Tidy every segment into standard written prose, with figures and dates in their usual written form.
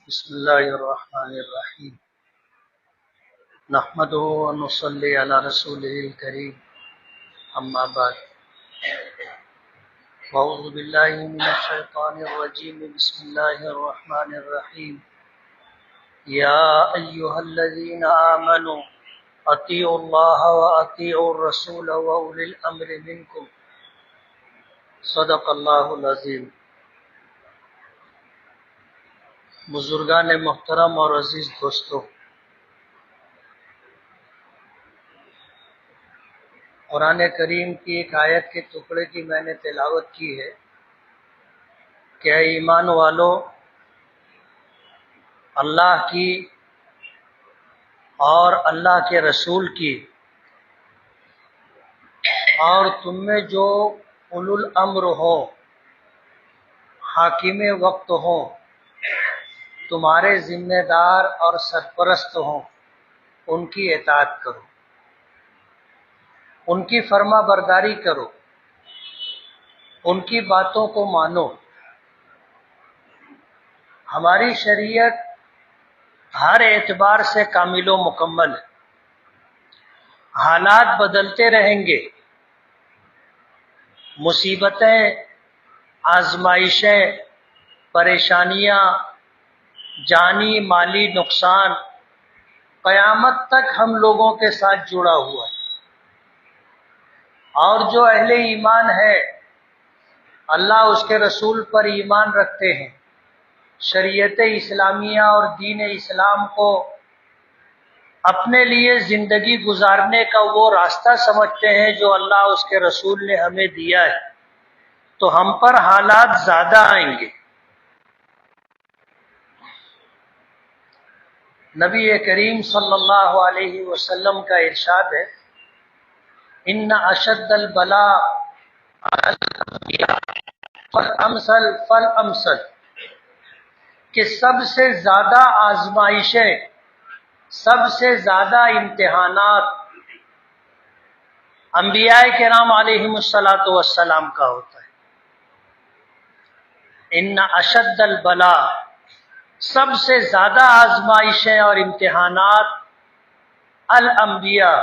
بسم الله الرحمن الرحيم نحمده ونصلي على رسوله الكريم أما بعد أعوذ بالله من الشيطان الرجيم بسم الله الرحمن الرحيم يا أيها الذين آمنوا أطيعوا الله وأطيعوا الرسول وأولي الأمر منكم صدق الله العظيم. بزرگان محترم اور عزیز دوستو، قرآن کریم کی ایک آیت کے ٹکڑے کی میں نے تلاوت کی ہے کہ اے ایمان والو، اللہ کی اور اللہ کے رسول کی اور تم میں جو اولو الامر ہو، حاکم وقت ہو، تمہارے ذمہ دار اور سرپرست ہوں، ان کی اطاعت کرو، ان کی فرما برداری کرو، ان کی باتوں کو مانو. ہماری شریعت ہر اعتبار سے کامل و مکمل ہے. حالات بدلتے رہیں گے، مصیبتیں، آزمائشیں، پریشانیاں، جانی مالی نقصان قیامت تک ہم لوگوں کے ساتھ جڑا ہوا ہے. اور جو اہل ایمان ہے، اللہ اس کے رسول پر ایمان رکھتے ہیں، شریعت اسلامیہ اور دین اسلام کو اپنے لیے زندگی گزارنے کا وہ راستہ سمجھتے ہیں جو اللہ اس کے رسول نے ہمیں دیا ہے، تو ہم پر حالات زیادہ آئیں گے. نبی کریم صلی اللہ علیہ وسلم کا ارشاد ہے، ان اشد البلاء فالامثل فالامثل، کہ سب سے زیادہ آزمائشیں، سب سے زیادہ امتحانات انبیاء کرام علیہم الصلاۃ والسلام کا ہوتا ہے. ان اشد البلاء، سب سے زیادہ آزمائشیں اور امتحانات الانبیاء،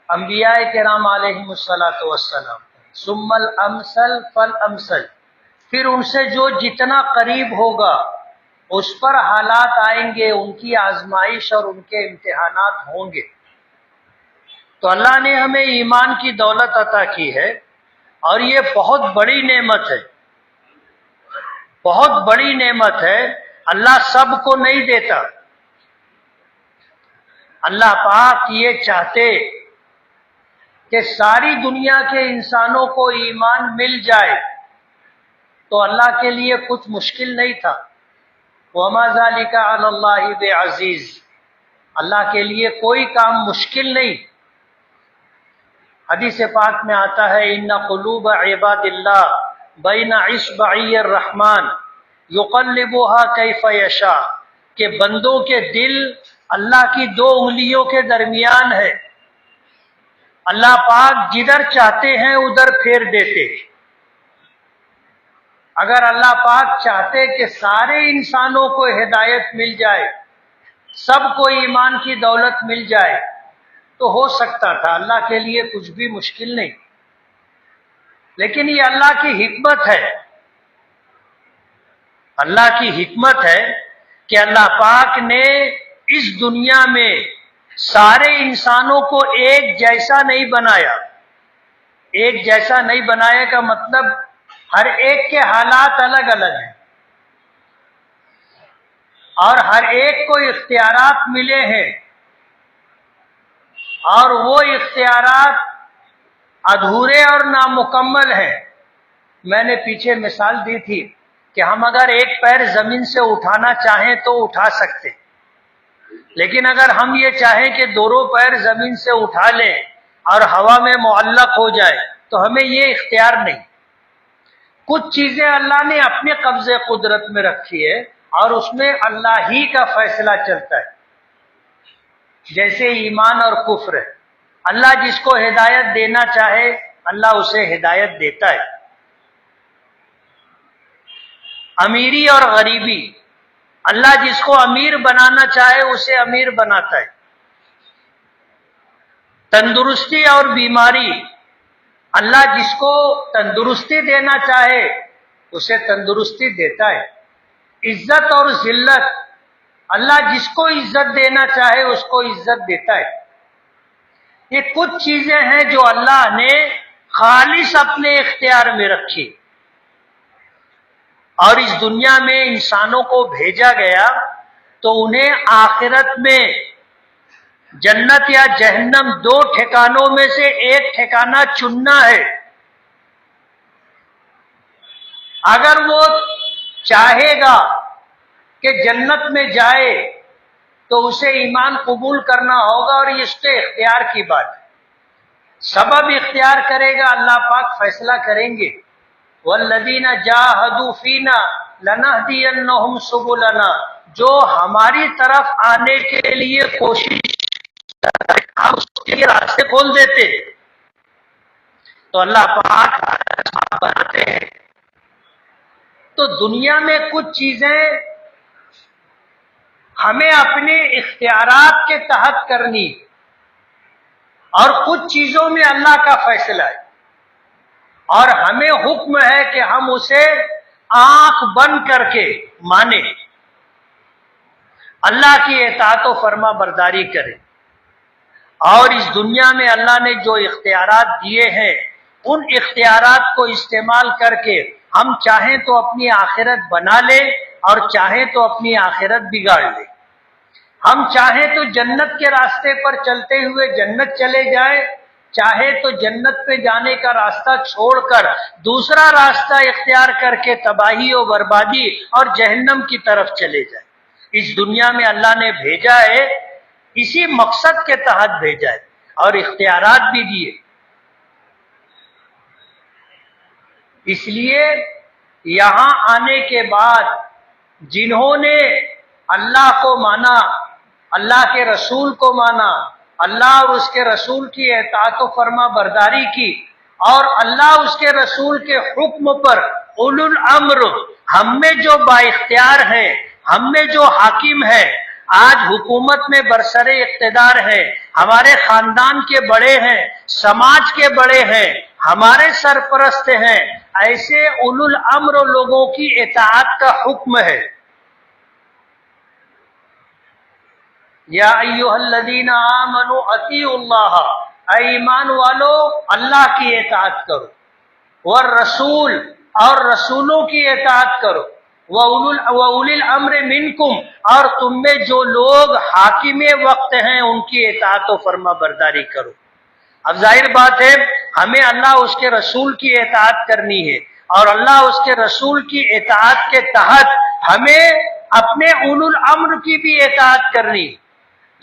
انبیاء کرام علیہم الصلاۃ والسلام. ثم الامثل فالامثل، پھر ان سے جو جتنا قریب ہوگا اس پر حالات آئیں گے، ان کی آزمائش اور ان کے امتحانات ہوں گے. تو اللہ نے ہمیں ایمان کی دولت عطا کی ہے، اور یہ بہت بڑی نعمت ہے، بہت بڑی نعمت ہے. اللہ سب کو نہیں دیتا. اللہ پاک یہ چاہتے کہ ساری دنیا کے انسانوں کو ایمان مل جائے تو اللہ کے لیے کچھ مشکل نہیں تھا. وَمَا ذَلِكَ عَلَى اللَّهِ بِعَزِيزٍ، اللہ کے لیے کوئی کام مشکل نہیں. حدیث پاک میں آتا ہے، ان قلوب عباد اللہ بین اصبعی الرحمن یقلبها کیف یشاء، کہ بندوں کے دل اللہ کی دو انگلیوں کے درمیان ہے، اللہ پاک جدھر چاہتے ہیں ادھر پھیر دیتے. اگر اللہ پاک چاہتے کہ سارے انسانوں کو ہدایت مل جائے، سب کو ایمان کی دولت مل جائے تو ہو سکتا تھا. اللہ کے لیے کچھ بھی مشکل نہیں. لیکن یہ اللہ کی حکمت ہے، اللہ کی حکمت ہے کہ اللہ پاک نے اس دنیا میں سارے انسانوں کو ایک جیسا نہیں بنایا. ایک جیسا نہیں بنایا کا مطلب ہر ایک کے حالات الگ الگ ہیں، اور ہر ایک کو اختیارات ملے ہیں، اور وہ اختیارات ادھورے اور نامکمل ہیں. میں نے پیچھے مثال دی تھی کہ ہم اگر ایک پیر زمین سے اٹھانا چاہیں تو اٹھا سکتے، لیکن اگر ہم یہ چاہیں کہ دونوں پیر زمین سے اٹھا لیں اور ہوا میں معلق ہو جائے تو ہمیں یہ اختیار نہیں. کچھ چیزیں اللہ نے اپنے قبضے قدرت میں رکھی ہے اور اس میں اللہ ہی کا فیصلہ چلتا ہے، جیسے ایمان اور کفر ہے. اللہ جس کو ہدایت دینا چاہے اللہ اسے ہدایت دیتا ہے. امیری اور غریبی، اللہ جس کو امیر بنانا چاہے اسے امیر بناتا ہے، تندرستی اور بیماری، اللہ جس کو تندرستی دینا چاہے اسے تندرستی دیتا ہے، عزت اور ذلت، اللہ جس کو عزت دینا چاہے اس کو عزت دیتا ہے۔ یہ کچھ چیزیں ہیں جو اللہ نے خالص اپنے اختیار میں رکھی، اور اس دنیا میں انسانوں کو بھیجا گیا تو انہیں آخرت میں جنت یا جہنم دو ٹھکانوں میں سے ایک ٹھکانہ چننا ہے۔ اگر وہ چاہے گا کہ جنت میں جائے تو اسے ایمان قبول کرنا ہوگا، اور یہ اس کے اختیار کی بات ہے۔ سبب اختیار کرے گا، اللہ پاک فیصلہ کریں گے، والذین جاہدوا فینا لنہدینہم سبلنا، جو ہماری طرف آنے کے لیے کوشش کرے ہم اس کے لیے راستے کھول دیتے، تو اللہ پاک بناتے ہیں۔ تو دنیا میں کچھ چیزیں ہمیں اپنے اختیارات کے تحت کرنی، اور کچھ چیزوں میں اللہ کا فیصلہ ہے، اور ہمیں حکم ہے کہ ہم اسے آنکھ بند کر کے مانیں، اللہ کی اطاعت و فرما برداری کریں۔ اور اس دنیا میں اللہ نے جو اختیارات دیے ہیں ان اختیارات کو استعمال کر کے ہم چاہیں تو اپنی آخرت بنا لیں اور چاہیں تو اپنی آخرت بگاڑ لیں۔ ہم چاہیں تو جنت کے راستے پر چلتے ہوئے جنت چلے جائیں، چاہے تو جنت پہ جانے کا راستہ چھوڑ کر دوسرا راستہ اختیار کر کے تباہی و بربادی اور جہنم کی طرف چلے جائیں۔ اس دنیا میں اللہ نے بھیجا ہے، اسی مقصد کے تحت بھیجا ہے، اور اختیارات بھی دیے۔ اس لیے یہاں آنے کے بعد جنہوں نے اللہ کو مانا، اللہ کے رسول کو مانا، اللہ اور اس کے رسول کی اطاعت و فرما برداری کی، اور اللہ اس کے رسول کے حکم پر اولو الامر، ہم میں جو با اختیار ہیں، ہم میں جو حاکم ہے، آج حکومت میں برسر اقتدار ہے، ہمارے خاندان کے بڑے ہیں، سماج کے بڑے ہیں، ہمارے سرپرست ہیں، ایسے اولو الامر لوگوں کی اطاعت کا حکم ہے۔ یا ایھا الذین آمنوا اطیعوا اللہ، اے ایمان والو اللہ کی اطاعت کرو، والرسول اور رسولوں کی اطاعت کرو، وَأُولِي الْأَمْرِ مِنْكُمْ اور تم میں جو لوگ حاکم وقت ہیں ان کی اطاعت و فرما برداری کرو۔ اب ظاہر بات ہے ہمیں اللہ اس کے رسول کی اطاعت کرنی ہے، اور اللہ اس کے رسول کی اطاعت کے تحت ہمیں اپنے اولو الامر کی بھی اطاعت کرنی ہے۔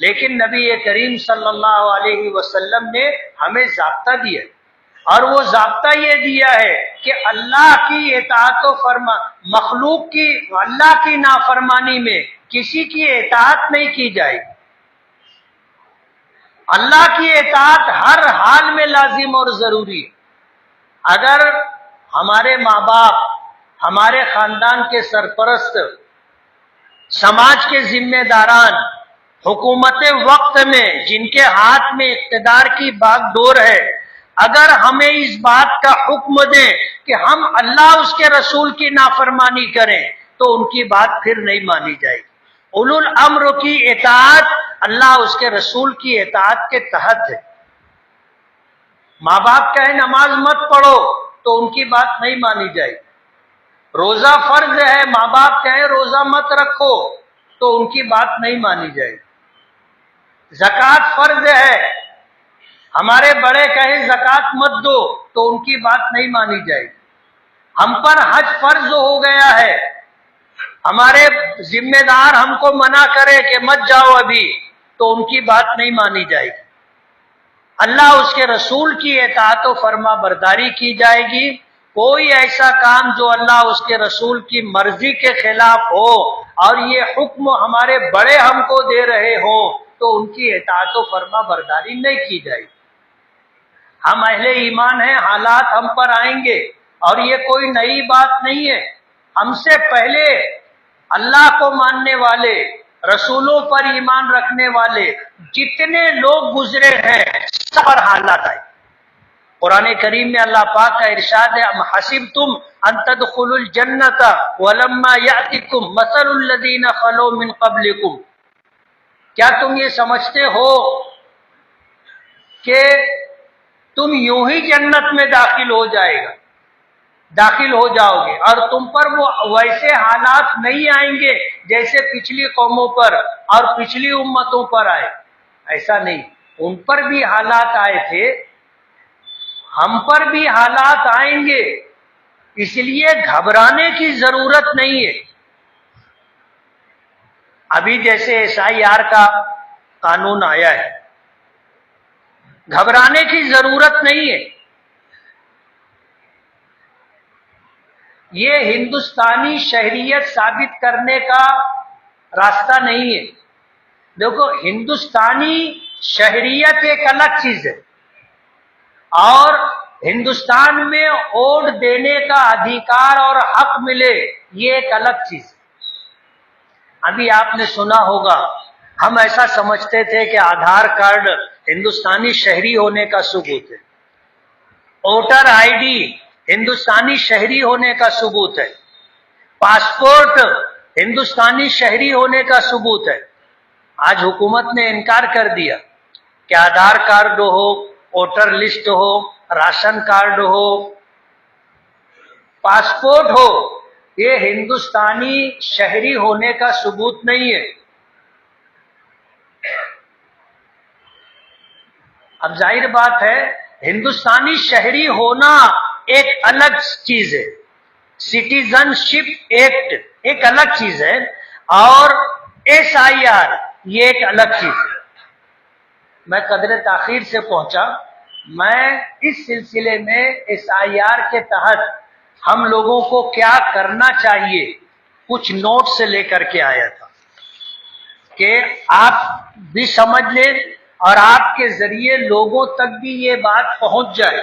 لیکن نبی کریم صلی اللہ علیہ وسلم نے ہمیں ضابطہ دیا، اور وہ ضابطہ یہ دیا ہے کہ اللہ کی اطاعت و فرما، مخلوق کی اللہ کی نافرمانی میں کسی کی اطاعت نہیں کی جائے گی۔ اللہ کی اطاعت ہر حال میں لازم اور ضروری ہے۔ اگر ہمارے ماں باپ، ہمارے خاندان کے سرپرست، سماج کے ذمہ داران، حکومت وقت میں جن کے ہاتھ میں اقتدار کی باغ ڈور ہے، اگر ہمیں اس بات کا حکم دیں کہ ہم اللہ اس کے رسول کی نافرمانی کریں تو ان کی بات پھر نہیں مانی جائے گی۔ اولو الامر کی اطاعت اللہ اس کے رسول کی اطاعت کے تحت ہے۔ ماں باپ کہیں نماز مت پڑھو تو ان کی بات نہیں مانی جائے گی۔ روزہ فرض ہے، ماں باپ کہیں روزہ مت رکھو تو ان کی بات نہیں مانی جائے گی۔ زکوٰۃ فرض ہے، ہمارے بڑے کہیں زکوٰۃ مت دو تو ان کی بات نہیں مانی جائے گی۔ ہم پر حج فرض ہو گیا ہے، ہمارے ذمہ دار ہم کو منع کرے کہ مت جاؤ ابھی تو ان کی بات نہیں مانی جائے گی۔ اللہ اس کے رسول کی اطاعت و فرما برداری کی جائے گی۔ کوئی ایسا کام جو اللہ اس کے رسول کی مرضی کے خلاف ہو اور یہ حکم ہمارے بڑے ہم کو دے رہے ہوں تو ان کی اطاعت و فرما برداری نہیں کی جائے گی۔ ہم اہل ایمان ہیں، حالات ہم پر آئیں گے، اور یہ کوئی نئی بات نہیں ہے۔ ہم سے پہلے اللہ کو ماننے والے، رسولوں پر ایمان رکھنے والے جتنے لوگ گزرے ہیں سب پر حالات آئے۔ قرآن کریم میں اللہ پاک کا ارشاد ہے، ام حسبتم ان تدخلوا الجنۃ ولما یأتکم مثل الذین خلو من قبلکم، کیا تم یہ سمجھتے ہو کہ تم یوں ہی جنت میں داخل ہو جاؤ گے اور تم پر وہ ویسے حالات نہیں آئیں گے جیسے پچھلی قوموں پر اور پچھلی امتوں پر آئے؟ ایسا نہیں، ان پر بھی حالات آئے تھے، ہم پر بھی حالات آئیں گے، اس لیے گھبرانے کی ضرورت نہیں ہے۔ ابھی جیسے SIR کا قانون آیا ہے، گھبرانے کی ضرورت نہیں ہے۔ یہ ہندوستانی شہریت ثابت کرنے کا راستہ نہیں ہے۔ دیکھو، ہندوستانی شہریت ایک الگ چیز ہے اور ہندوستان میں ووٹ دینے کا ادھیکار اور حق ملے، یہ ایک الگ چیز ہے۔ ابھی آپ نے سنا ہوگا، ہم ایسا سمجھتے تھے کہ آدھار کارڈ ہندوستانی شہری ہونے کا ثبوت ہے، ووٹر ID ہندوستانی شہری ہونے کا ثبوت ہے، پاسپورٹ ہندوستانی شہری ہونے کا ثبوت ہے۔ آج حکومت نے انکار کر دیا کہ آدھار کارڈ ہو، ووٹر لسٹ ہو، راشن کارڈ ہو، پاسپورٹ ہو، یہ ہندوستانی شہری ہونے کا ثبوت نہیں ہے۔ اب ظاہر بات ہے، ہندوستانی شہری ہونا ایک الگ چیز ہے، سٹیزن شپ ایکٹ ایک الگ چیز ہے، اور SIR یہ ایک الگ چیز ہے۔ میں قدر تاخیر سے پہنچا، میں اس سلسلے میں SIR کے تحت ہم لوگوں کو کیا کرنا چاہیے کچھ نوٹ سے لے کر کے آیا تھا کہ آپ بھی سمجھ لیں اور آپ کے ذریعے لوگوں تک بھی یہ بات پہنچ جائے۔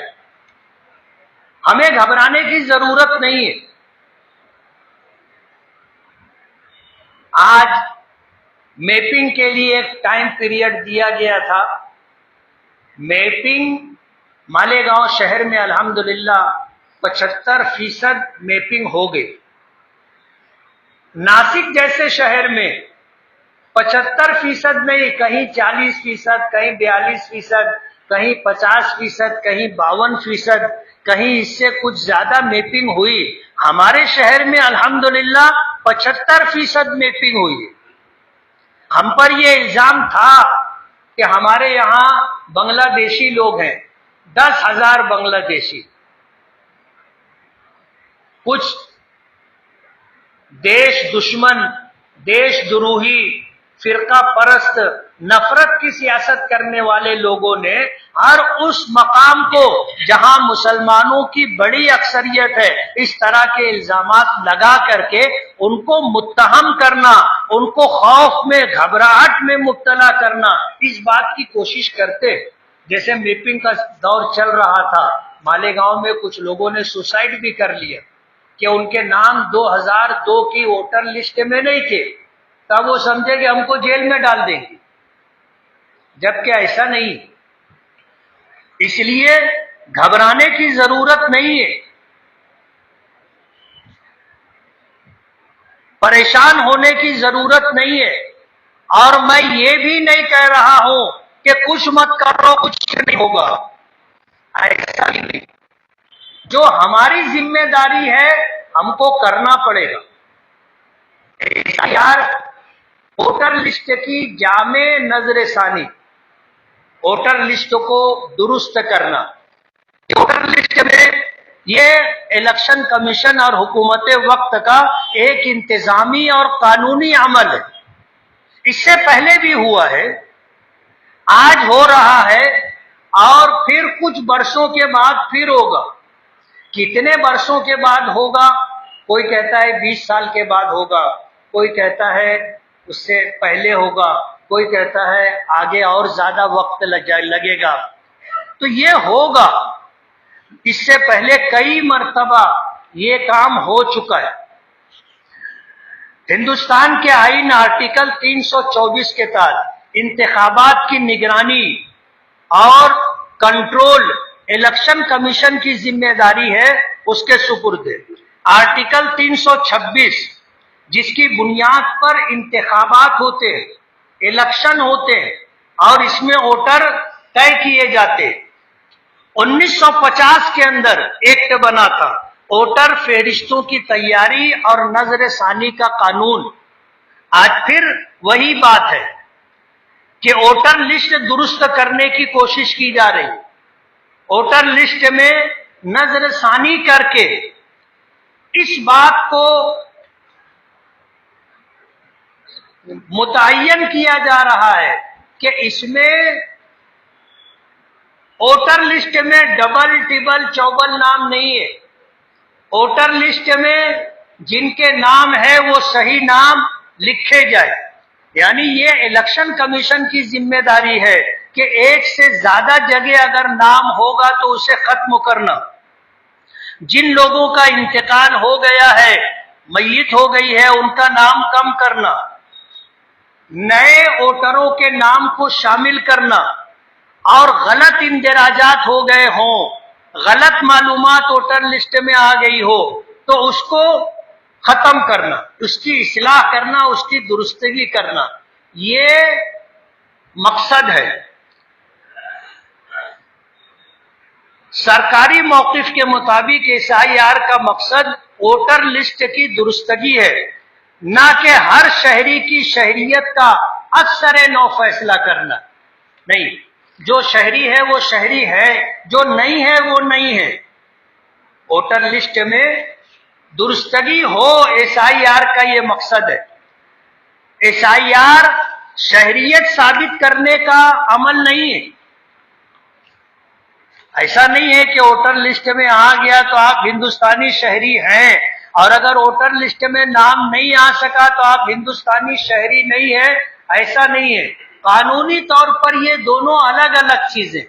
ہمیں گھبرانے کی ضرورت نہیں ہے۔ آج میپنگ کے لیے ایک ٹائم پیریڈ دیا گیا تھا، میپنگ مالیگاؤں شہر میں الحمدللہ 75% میپنگ ہو گئی۔ ناسک جیسے شہر میں 75% نہیں، کہیں 40%، کہیں 42%، کہیں 50%، کہیں 52%، کہیں اس سے کچھ زیادہ میپنگ ہوئی۔ ہمارے شہر میں الحمدللہ 75% میپنگ ہوئی ہے۔ ہم پر یہ الزام تھا کہ ہمارے یہاں بنگلہ دیشی لوگ ہیں، 10,000 بنگلہ دیشی، کچھ دیش دشمن، دیش دروہی، فرقہ پرست، نفرت کی سیاست کرنے والے لوگوں نے ہر اس مقام کو جہاں مسلمانوں کی بڑی اکثریت ہے اس طرح کے الزامات لگا کر کے ان کو متہم کرنا، ان کو خوف میں، گھبراہٹ میں مبتلا کرنا، اس بات کی کوشش کرتے۔ جیسے میپنگ کا دور چل رہا تھا، مالیگاؤں میں کچھ لوگوں نے سوسائڈ بھی کر لیا کہ ان کے نام 2002 کی ووٹر لسٹ میں نہیں تھے، تب وہ سمجھے کہ ہم کو جیل میں ڈال دیں گے، جبکہ ایسا نہیں۔ اس لیے گھبرانے کی ضرورت نہیں ہے، پریشان ہونے کی ضرورت نہیں ہے، اور میں یہ بھی نہیں کہہ رہا ہوں کہ کچھ مت کرو کچھ نہیں ہوگا، ایسا نہیں۔ جو ہماری ذمہ داری ہے ہم کو کرنا پڑے گا۔ یار، ووٹر لسٹ کی جامع نظر ثانی، ووٹر لسٹ کو درست کرنا، ووٹر لسٹ میں یہ الیکشن کمیشن اور حکومت وقت کا ایک انتظامی اور قانونی عمل ہے۔ اس سے پہلے بھی ہوا ہے، آج ہو رہا ہے، اور پھر کچھ برسوں کے بعد پھر ہوگا۔ کتنے برسوں کے بعد ہوگا؟ کوئی کہتا ہے 20 سال کے بعد ہوگا، کوئی کہتا ہے اس سے پہلے ہوگا، کوئی کہتا ہے آگے اور زیادہ وقت لگے گا۔ تو یہ ہوگا، اس سے پہلے کئی مرتبہ یہ کام ہو چکا ہے۔ ہندوستان کے آئین آرٹیکل 324 کے تحت انتخابات کی نگرانی اور کنٹرول الیکشن کمیشن کی ذمہ داری ہے، اس کے سپرد ہے۔ آرٹیکل 326 جس کی بنیاد پر انتخابات ہوتے ہیں، الیکشن ہوتے ہیں اور اس میں ووٹر طے کیے جاتے ہیں۔ 1950 کے اندر ایکٹ بنا تھا، ووٹر فہرستوں کی تیاری اور نظر ثانی کا قانون۔ آج پھر وہی بات ہے کہ ووٹر لسٹ درست کرنے کی کوشش کی جا رہی ہے۔ ووٹر لسٹ میں نظر ثانی کر کے اس بات کو متعین کیا جا رہا ہے کہ اس میں ووٹر لسٹ میں ڈبل ٹبل چوبل نام نہیں ہے۔ ووٹر لسٹ میں جن کے نام ہے وہ صحیح نام لکھے جائے۔ یعنی یہ الیکشن کمیشن کی ذمہ داری ہے کہ ایک سے زیادہ جگہ اگر نام ہوگا تو اسے ختم کرنا، جن لوگوں کا انتقال ہو گیا ہے، میت ہو گئی ہے، ان کا نام کم کرنا، نئے ووٹروں کے نام کو شامل کرنا، اور غلط اندراجات ہو گئے ہوں، غلط معلومات ووٹر لسٹ میں آ گئی ہو تو اس کو ختم کرنا، اس کی اصلاح کرنا، اس کی درستگی کرنا، یہ مقصد ہے۔ سرکاری موقف کے مطابق SIR کا مقصد ووٹر لسٹ کی درستگی ہے، نہ کہ ہر شہری کی شہریت کا اثر نو فیصلہ کرنا۔ نہیں، جو شہری ہے وہ شہری ہے، جو نہیں ہے وہ نہیں ہے۔ ووٹر لسٹ میں درستگی ہو، SIR کا یہ مقصد ہے۔ SIR شہریت ثابت کرنے کا عمل نہیں ہے۔ ایسا نہیں ہے کہ ووٹر لسٹ میں آ گیا تو آپ ہندوستانی شہری ہیں، اور اگر ووٹر لسٹ میں نام نہیں آ سکا تو آپ ہندوستانی شہری نہیں ہیں، ایسا نہیں ہے۔ قانونی طور پر یہ دونوں الگ الگ چیزیں۔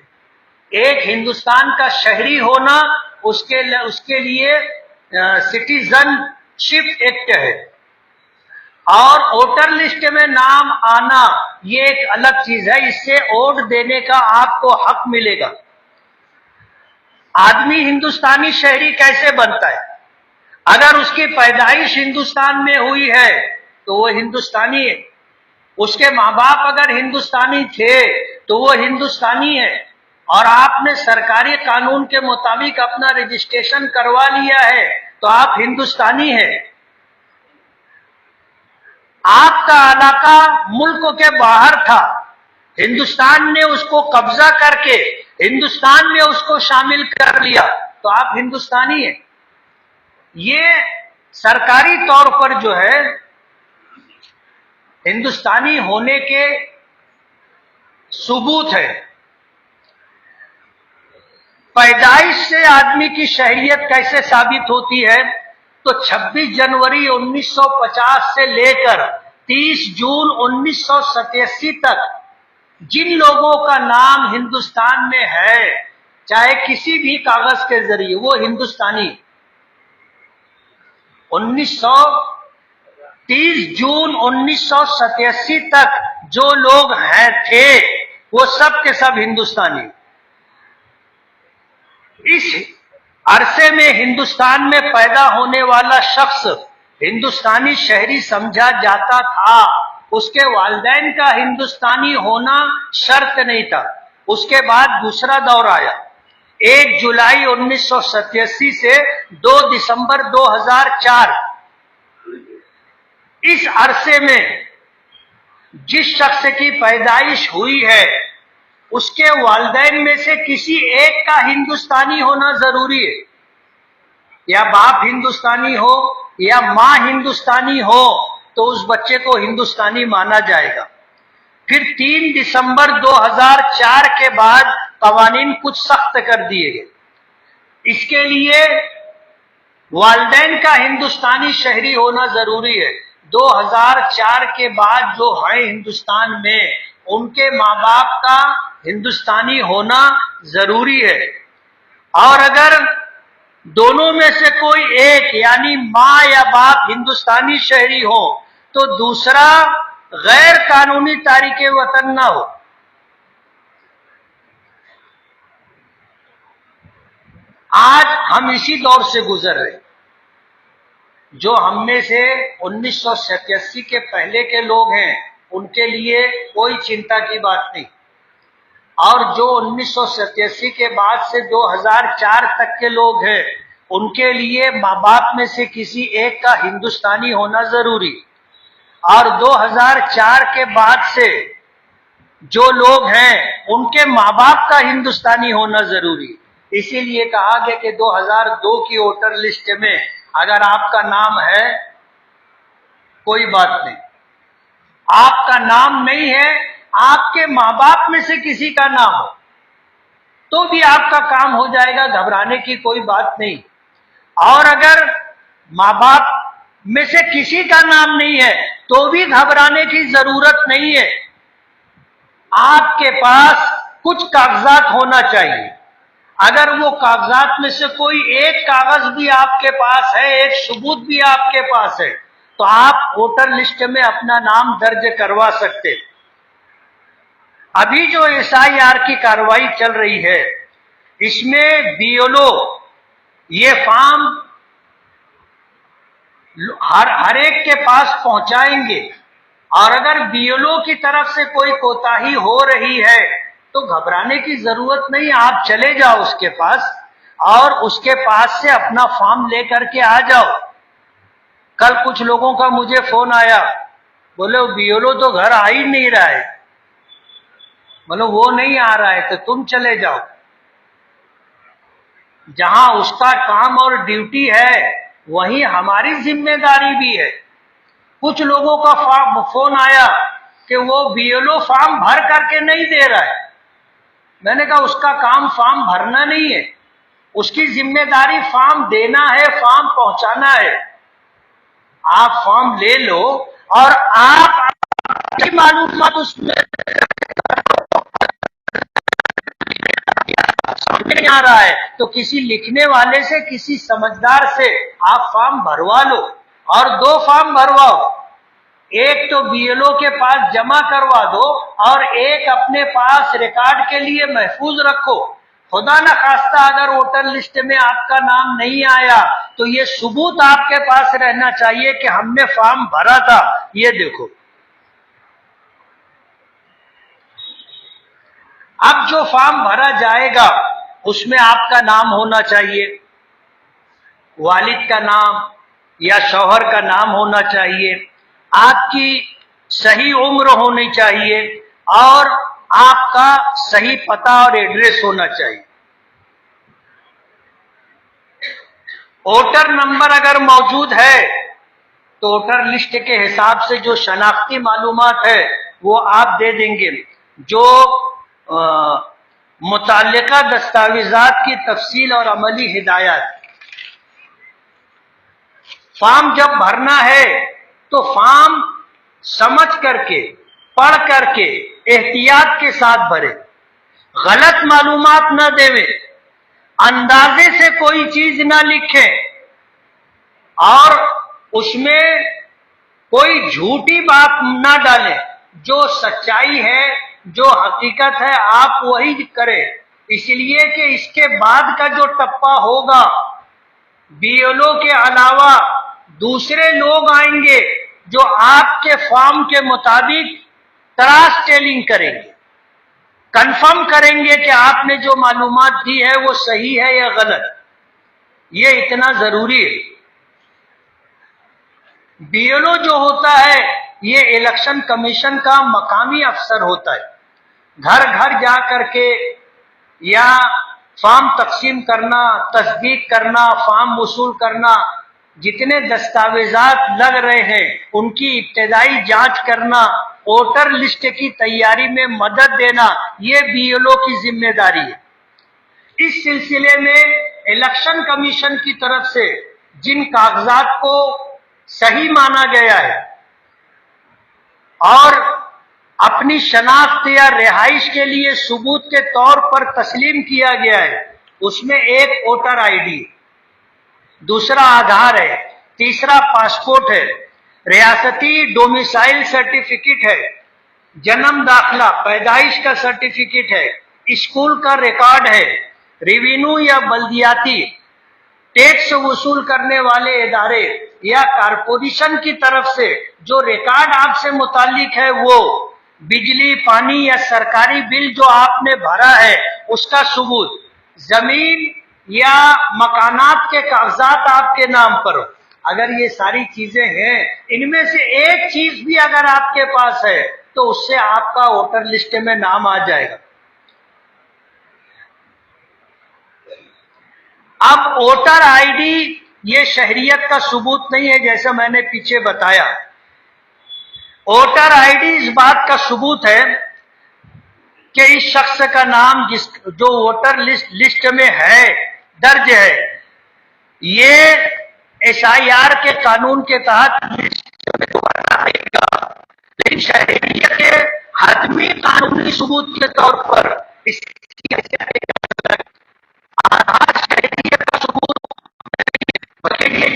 ایک ہندوستان کا شہری ہونا، اس کے لیے سٹیزن شپ ایکٹ ہے، اور ووٹر لسٹ میں نام آنا یہ ایک الگ چیز ہے۔ اس سے ووٹ دینے کا آپ کو حق ملے گا۔ آدمی ہندوستانی شہری کیسے بنتا ہے؟ اگر اس کی پیدائش ہندوستان میں ہوئی ہے تو وہ ہندوستانی ہے، اس کے ماں باپ اگر ہندوستانی تھے تو وہ ہندوستانی ہے، اور آپ نے سرکاری قانون کے مطابق اپنا رجسٹریشن کروا لیا ہے تو آپ ہندوستانی ہیں۔ آپ کا علاقہ ملک کے باہر تھا، ہندوستان نے اس کو قبضہ کر کے ہندوستان میں اس کو شامل کر لیا تو آپ ہندوستانی ہیں۔ یہ سرکاری طور پر جو ہے ہندوستانی ہونے کے ثبوت ہے۔ پیدائش سے آدمی کی شہریت کیسے ثابت ہوتی ہے؟ تو 26 جنوری 1950 سے لے کر 30 جون 1987 تک جن لوگوں کا نام ہندوستان میں ہے، چاہے کسی بھی کاغذ کے ذریعے، وہ ہندوستانی۔ 30 جون 1987 تک جو لوگ تھے وہ سب کے سب ہندوستانی۔ اس عرصے میں ہندوستان میں پیدا ہونے والا شخص ہندوستانی شہری سمجھا جاتا تھا، اس کے والدین کا ہندوستانی ہونا شرط نہیں تھا۔ اس کے بعد دوسرا دور آیا، 1 جولائی 1987 سے 2 دسمبر 2004۔ اس عرصے میں جس شخص کی پیدائش ہوئی ہے اس کے والدین میں سے کسی ایک کا ہندوستانی ہونا ضروری ہے، یا باپ ہندوستانی ہو یا ماں ہندوستانی ہو تو اس بچے کو ہندوستانی مانا جائے گا۔ پھر 3 دسمبر 2004 کے بعد قوانین کچھ سخت کر دیے گئے۔ اس کے لیے والدین کا ہندوستانی شہری ہونا ضروری ہے۔ 2004 کے بعد جو ہیں ہندوستان میں، ان کے ماں باپ کا ہندوستانی ہونا ضروری ہے، اور اگر دونوں میں سے کوئی ایک یعنی ماں یا باپ ہندوستانی شہری ہو تو دوسرا غیر قانونی تارک وطن نہ ہو۔ آج ہم اسی دور سے گزر رہے، جو ہم میں سے 1987 کے پہلے کے لوگ ہیں ان کے لیے کوئی چنتا کی بات نہیں، اور جو 1987 کے بعد سے 2004 تک کے لوگ ہیں ان کے لیے ماں باپ میں سے کسی ایک کا ہندوستانی ہونا ضروری، اور 2004 کے بعد سے جو لوگ ہیں ان کے ماں باپ کا ہندوستانی ہونا ضروری۔ اسی لیے کہا گیا کہ 2002 کی ووٹر لسٹ میں اگر آپ کا نام ہے کوئی بات نہیں، آپ کا نام نہیں ہے، آپ کے ماں باپ میں سے کسی کا نام ہو تو بھی آپ کا کام ہو جائے گا، گھبرانے کی کوئی بات نہیں۔ اور اگر ماں باپ میں سے کسی کا نام نہیں ہے تو بھی گھبرانے کی ضرورت نہیں ہے، آپ کے پاس کچھ کاغذات ہونا چاہیے۔ اگر وہ کاغذات میں سے کوئی ایک کاغذ بھی آپ کے پاس ہے، ایک ثبوت بھی آپ کے پاس ہے، تو آپ ووٹر لسٹ میں اپنا نام درج کروا سکتے۔ ابھی جو SIR کی کارروائی چل رہی ہے اس میں BLO یہ فارم ہر ایک کے پاس پہنچائیں گے، اور اگر BLO کی طرف سے کوئی کوتاہی ہو رہی ہے تو گھبرانے کی ضرورت نہیں، آپ چلے جاؤ اس کے پاس اور اس کے پاس سے اپنا فارم لے کر کے آ جاؤ۔ کل کچھ لوگوں کا مجھے فون آیا، بولے BLO تو گھر آ ہی نہیں رہا ہے، بولے وہ نہیں آ رہا ہے تو تم چلے جاؤ، جہاں اس کا کام اور ڈیوٹی ہے وہیں ہماری ذمہ داری بھی ہے۔ کچھ لوگوں کا فون آیا کہ وہ BLO فارم بھر کر کے نہیں دے رہا ہے، میں نے کہا اس کا کام فارم بھرنا نہیں ہے، اس کی ذمہ داری فارم دینا ہے، فارم پہنچانا ہے۔ آپ فارم لے لو اور آپ کی معلومات اس میں نہیں آ رہا ہے تو کسی لکھنے والے سے، کسی سمجھدار سے آپ فارم بھروا لو، اور 2 فارم بھرواؤ، ایک تو BLO کے پاس جمع کروا دو اور ایک اپنے پاس ریکارڈ کے لیے محفوظ رکھو۔ خدا نہ خواستہ اگر ووٹر لسٹ میں آپ کا نام نہیں آیا تو یہ ثبوت آپ کے پاس رہنا چاہیے کہ ہم نے فارم بھرا تھا، یہ دیکھو۔ اب جو فارم بھرا جائے گا اس میں آپ کا نام ہونا چاہیے، والد کا نام یا شوہر کا نام ہونا چاہیے، آپ کی صحیح عمر ہونی چاہیے، اور آپ کا صحیح پتہ اور ایڈریس ہونا چاہیے۔ ووٹر نمبر اگر موجود ہے تو ووٹر لسٹ کے حساب سے جو شناختی معلومات ہے وہ آپ دے دیں گے۔ جو متعلقہ دستاویزات کی تفصیل اور عملی ہدایات، فارم جب بھرنا ہے تو فارم سمجھ کر کے، پڑھ کر کے، احتیاط کے ساتھ بھرے، غلط معلومات نہ دے، اندازے سے کوئی چیز نہ لکھیں، اور اس میں کوئی جھوٹی بات نہ ڈالیں۔ جو سچائی ہے، جو حقیقت ہے، آپ وہی کریں، اس لیے کہ اس کے بعد کا جو ٹپا ہوگا BLO کے علاوہ دوسرے لوگ آئیں گے جو آپ کے فارم کے مطابق کراس چیلنج کریں گے، کنفرم کریں گے کہ آپ نے جو معلومات دی ہے وہ صحیح ہے یا غلط۔ یہ اتنا ضروری ہے۔ BLO جو ہوتا ہے یہ الیکشن کمیشن کا مقامی افسر ہوتا ہے، گھر گھر جا کر کے یا فارم تقسیم کرنا، تصدیق کرنا، فارم وصول کرنا، جتنے دستاویزات لگ رہے ہیں ان کی ابتدائی جانچ کرنا، ووٹر لسٹ کی تیاری میں مدد دینا، یہ BLO کی ذمہ داری ہے۔ اس سلسلے میں الیکشن کمیشن کی طرف سے جن کاغذات کو صحیح مانا گیا ہے اور اپنی شناخت یا رہائش کے لیے ثبوت کے طور پر تسلیم کیا گیا ہے، اس میں ایک ووٹر ID، دوسرا آدھار ہے، تیسرا پاسپورٹ ہے، ریاستی ڈومیسائل سرٹیفکیٹ ہے، جنم داخلہ پیدائش کا سرٹیفکیٹ ہے، اسکول کا ریکارڈ ہے، ریوینیو یا بلدیاتی ٹیکس وصول کرنے والے ادارے یا کارپوریشن کی طرف سے جو ریکارڈ آپ سے متعلق ہے، وہ بجلی پانی یا سرکاری بل جو آپ نے بھرا ہے اس کا ثبوت، زمین یا مکانات کے کاغذات آپ کے نام پر ہو، اگر یہ ساری چیزیں ہیں، ان میں سے ایک چیز بھی اگر آپ کے پاس ہے تو اس سے آپ کا ووٹر لسٹ میں نام آ جائے گا۔ اب ووٹر آئی ڈی یہ شہریت کا ثبوت نہیں ہے، جیسا میں نے پیچھے بتایا۔ ووٹر آئی ڈی اس بات کا ثبوت ہے کہ اس شخص کا نام جو ووٹر لسٹ میں ہے، درج ہے، یہ ایس آئی آر کے قانون کے تحت لیکن شہریت کے حتمی قانونی ثبوت کے طور پر اس کی شہریت کا ثبوت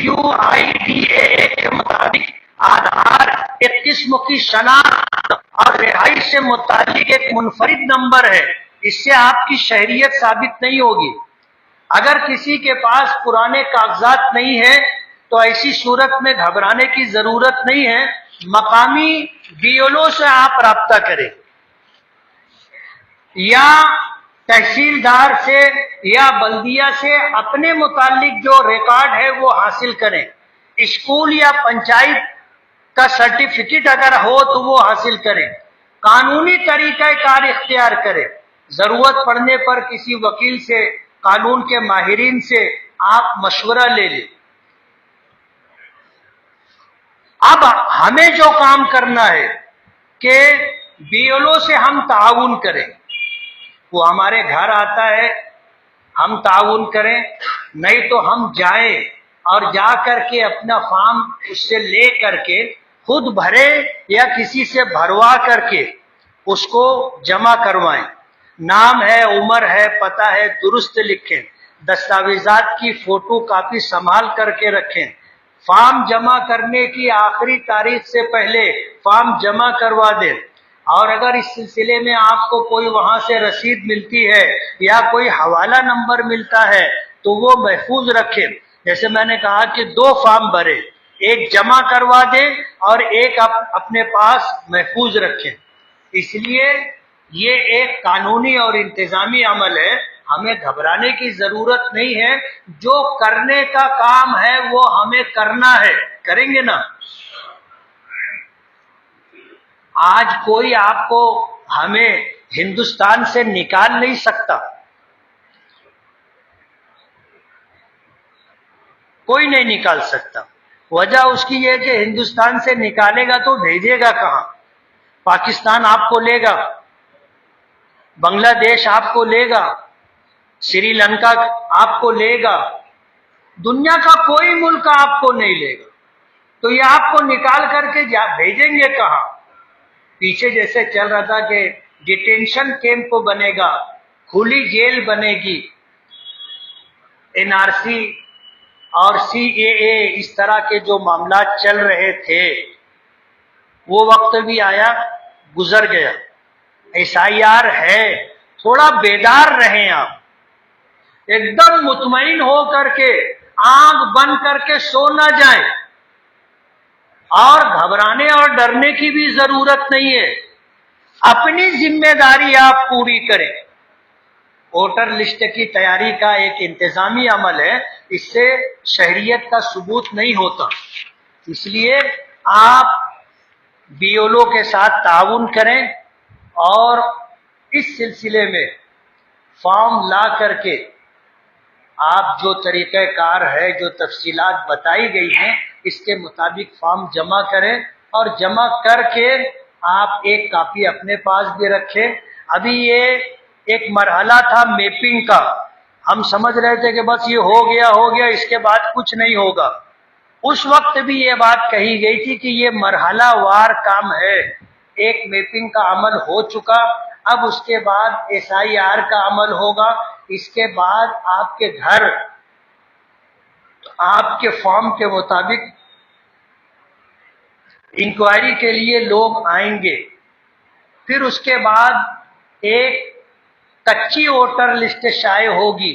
UIDAA کے مطابق آدھار ایک قسم کی شناخت اور رہائش سے متعلق ایک منفرد نمبر ہے، اس سے آپ کی شہریت ثابت نہیں ہوگی۔ اگر کسی کے پاس پرانے کاغذات نہیں ہے تو ایسی صورت میں گھبرانے کی ضرورت نہیں ہے، مقامی BLO سے آپ رابطہ کریں یا تحصیلدار سے یا بلدیہ سے اپنے متعلق جو ریکارڈ ہے وہ حاصل کریں، اسکول یا پنچایت کا سرٹیفکیٹ اگر ہو تو وہ حاصل کریں، قانونی طریقہ کار اختیار کریں، ضرورت پڑنے پر کسی وکیل سے، قانون کے ماہرین سے آپ مشورہ لے لیں۔ اب ہمیں جو کام کرنا ہے کہ BLO سے ہم تعاون کریں، وہ ہمارے گھر آتا ہے، ہم تعاون کریں، نہیں تو ہم جائیں اور جا کر کے اپنا فارم اس سے لے کر کے خود بھرے یا کسی سے بھروا کر کے اس کو جمع کروائیں، نام ہے، عمر ہے، پتہ ہے، درست لکھیں، دستاویزات کی فوٹو کاپی سنبھال کر کے رکھیں، فارم جمع کرنے کی آخری تاریخ سے پہلے فارم جمع کروا دیں، اور اگر اس سلسلے میں آپ کو کوئی وہاں سے رسید ملتی ہے یا کوئی حوالہ نمبر ملتا ہے تو وہ محفوظ رکھیں۔ جیسے میں نے کہا کہ 2 فارم بھرے، ایک جمع کروا دیں اور ایک اپنے پاس محفوظ رکھیں۔ اس لیے یہ ایک قانونی اور انتظامی عمل ہے، ہمیں گھبرانے کی ضرورت نہیں ہے، جو کرنے کا کام ہے وہ ہمیں کرنا ہے، کریں گے نا۔ آج کوئی آپ کو ہمیں ہندوستان سے نکال نہیں سکتا، کوئی نہیں نکال سکتا۔ وجہ اس کی یہ کہ ہندوستان سے نکالے گا تو بھیجے گا کہاں؟ پاکستان آپ کو لے گا، بنگلہ دیش آپ کو لے گا، سری لنکا آپ کو لے گا، دنیا کا کوئی ملک آپ کو نہیں لے گا، تو یہ آپ کو نکال کر کے بھیجیں گے کہاں؟ پیچھے جیسے چل رہا تھا کہ ڈیٹینشن کیمپ بنے گا، کھلی جیل بنے گی، NRC اور CAA اس طرح کے جو معاملات چل رہے تھے، وہ وقت بھی آیا، گزر گیا۔ SIR ہے، تھوڑا بیدار رہیں آپ، ایک دم مطمئن ہو کر کے آنکھ بند کر کے سو نہ جائیں، اور گھبرانے اور ڈرنے کی بھی ضرورت نہیں ہے، اپنی ذمہ داری آپ پوری کریں۔ ووٹر لسٹ کی تیاری کا ایک انتظامی عمل ہے، اس سے شہریت کا ثبوت نہیں ہوتا، اس لیے آپ BLO کے ساتھ تعاون کریں اور اس سلسلے میں فارم لا کر کے آپ جو طریقہ کار ہے، جو تفصیلات بتائی گئی ہیں، اس کے مطابق فارم جمع کریں، اور جمع کر کے آپ ایک کاپی اپنے پاس بھی رکھیں۔ ابھی یہ ایک مرحلہ تھا میپنگ کا، ہم سمجھ رہے تھے کہ بس یہ ہو گیا اس کے بعد کچھ نہیں ہوگا، اس وقت بھی یہ بات کہی گئی تھی کہ یہ مرحلہ وار کام ہے، ایک میپنگ کا عمل ہو چکا، اب اس کے بعد SIR کا عمل ہوگا، اس کے بعد آپ کے گھر آپ کے فارم کے مطابق انکوائری کے لیے لوگ آئیں گے، پھر اس کے بعد ایک کچی ووٹر لسٹ شائع ہوگی،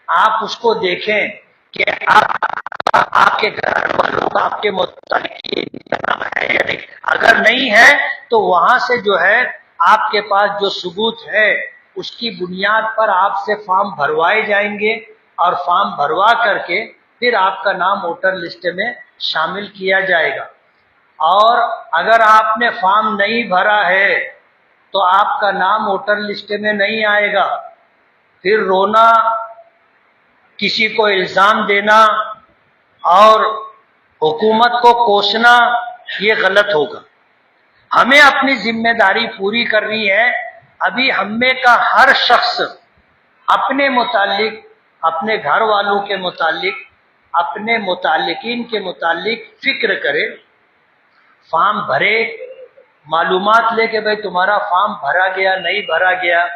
آپ اس کو دیکھیں کہ آپ کے گھر والوں کا آپ کے متعلق یہ نام ہے یا نہیں۔ اگر نہیں ہے تو وہاں سے جو ہے آپ کے پاس جو ثبوت ہے اس کی بنیاد پر آپ سے فارم بھروائے جائیں گے، اور فارم بھروا کر کے پھر آپ کا نام ووٹر لسٹ میں شامل کیا جائے گا۔ اور اگر آپ نے فارم نہیں بھرا ہے تو آپ کا نام ووٹر لسٹ میں نہیں آئے گا۔ پھر رونا، کسی کو الزام دینا اور حکومت کو کوسنا یہ غلط ہوگا۔ ہمیں اپنی ذمہ داری پوری کرنی ہے۔ ابھی ہم میں کا ہر شخص اپنے متعلق، اپنے گھر والوں کے متعلق، اپنے متعلقین کے متعلق فکر کرے، فارم بھرے، معلومات لے کے بھائی تمہارا فارم بھرا گیا نہیں بھرا گیا،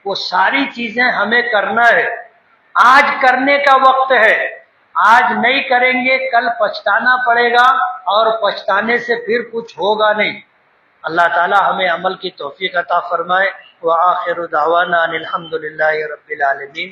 وہ ساری چیزیں ہمیں کرنا ہے۔ آج کرنے کا وقت ہے، آج نہیں کریں گے کل پچھتانا پڑے گا، اور پچھتانے سے پھر کچھ ہوگا نہیں۔ اللہ تعالی ہمیں عمل کی توفیق عطا فرمائے۔ وآخر دعوانا ان الحمد للہ رب العالمین۔